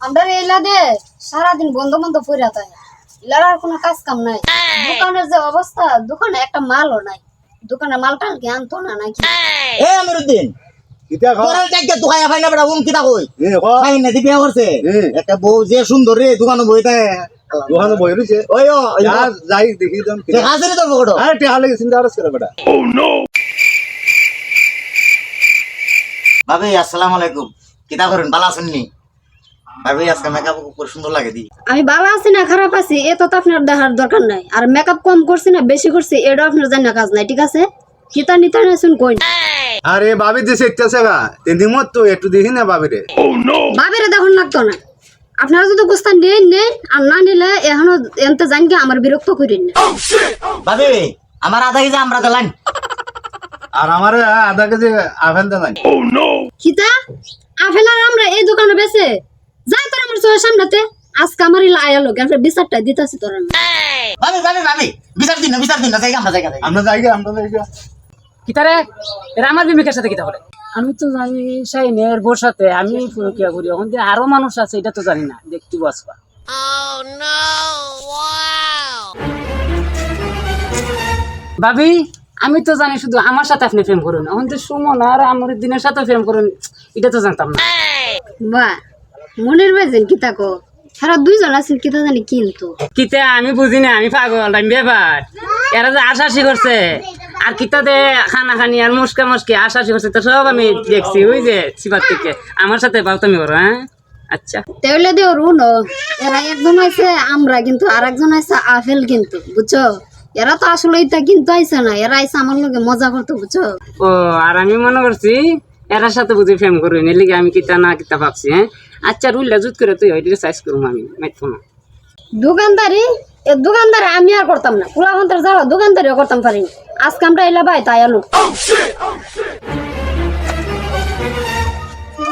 আমরা এলা দে সারাদিন বন্ধ বন্ধ পড়ে থাকে এলার আর কোনো কাজ কাম নাই দোকানের যে অবস্থা দোকানে একটা মালও নাই দোকানে মালটা কি আনতো না নাকি এ আমিরউদ্দিন কিতা খাও তোরা টাকা দোকানে ফাই না বড় উন কিতা কই এ ক ফাই না দি বিয়া করছে একটা বউ যে সুন্দর রে দোকানে বইতে দোকানে বই রইছে ওই ও আর যাই দেখি দাম যে হাজারে তোর বড় আরে টেহা লাগি চিন্তা করছ করে বেটা ভাবি আসসালামু আলাইকুম কিতা করেন ভালো আছেন নি ভাবি আজকে মেকআপ খুব সুন্দর লাগে দি আমি ভালো আছি না খারাপ আছি এত তো আপনার দেখার দরকার নাই আর মেকআপ কম করছি না বেশি করছি এটা আপনার জানা কাজ নাই ঠিক আছে কিতা নিতা না শুন কই আরে ভাবি দেশে ইচ্ছা গা তিন দিন মত তো একটু দেখি না ভাবি রে ভাবিরে দেখুন লাগতো না আপনারা যদি গোস্তা নেন নেন আর না নিলে এখনো এনতে জানকে আমার বিরক্ত করেন না ভাবি আমার আধা কেজি আমরা দিলাম আর আমার আধা কেজি আভেন দেন কিতা আপেল আর আমরা এই দোকানে বেছে যাই তোর আমার চোখের সামনেতে আজকে আমার ইলা আয়া লোক আমরা বিচারটা দিতেছি তোর ভাবি ভাবি ভাবি বিচার দিন না যাই আমরা জায়গা আমরা যাইগা কিতারে এরা আমার বিবেকের সাথে কিতা করে আমি তো জানি শাইনের বোর সাথে আমি কিয়া করি এখন যে আরো মানুষ আছে এটা তো জানি না দেখতে বসবা ভাবি আমি তো জানি শুধু আমার সাথে আপনি প্রেম করুন এখন যে সুমন আর আমার দিনের সাথে প্রেম করুন এটা তো জানতাম না বাহ মনের বেজেন কিতা কো সারা দুইজন আছেন কিতা জানি কিন্তু কিতা আমি বুঝি না আমি পাগল আমি ব্যাপার এরা যে আশাশি করছে আর কিতা দে খানা খানি আর মুসকে আশাশি করছে তো সব আমি দেখছি ওই যে সিপার থেকে আমার সাথে বাউতামি করো হ্যাঁ আচ্ছা তাহলে দেও রুন এরা একজন আছে আমরা কিন্তু আর একজন আছে আপেল কিন্তু বুঝছো এরা তো আসলে এটা কিন্তু আইছে না এরা আইছে আমার লগে মজা করতে বুঝছো ও আর আমি মনে করছি এরার সাথে বুঝি প্রেম করবি না লিগে আমি কিতা না কিতা ভাবছি হ্যাঁ আচ্ছা রুলটা জুত করে তুই ওইটা সাইজ করবো আমি মাইতো না দোকানদারি এ দোকানদারি আমি আর করতাম না পুরা ঘন্টার যাওয়া দোকানদারিও করতাম পারি আজকে আমরা এলা ভাই তাই আলু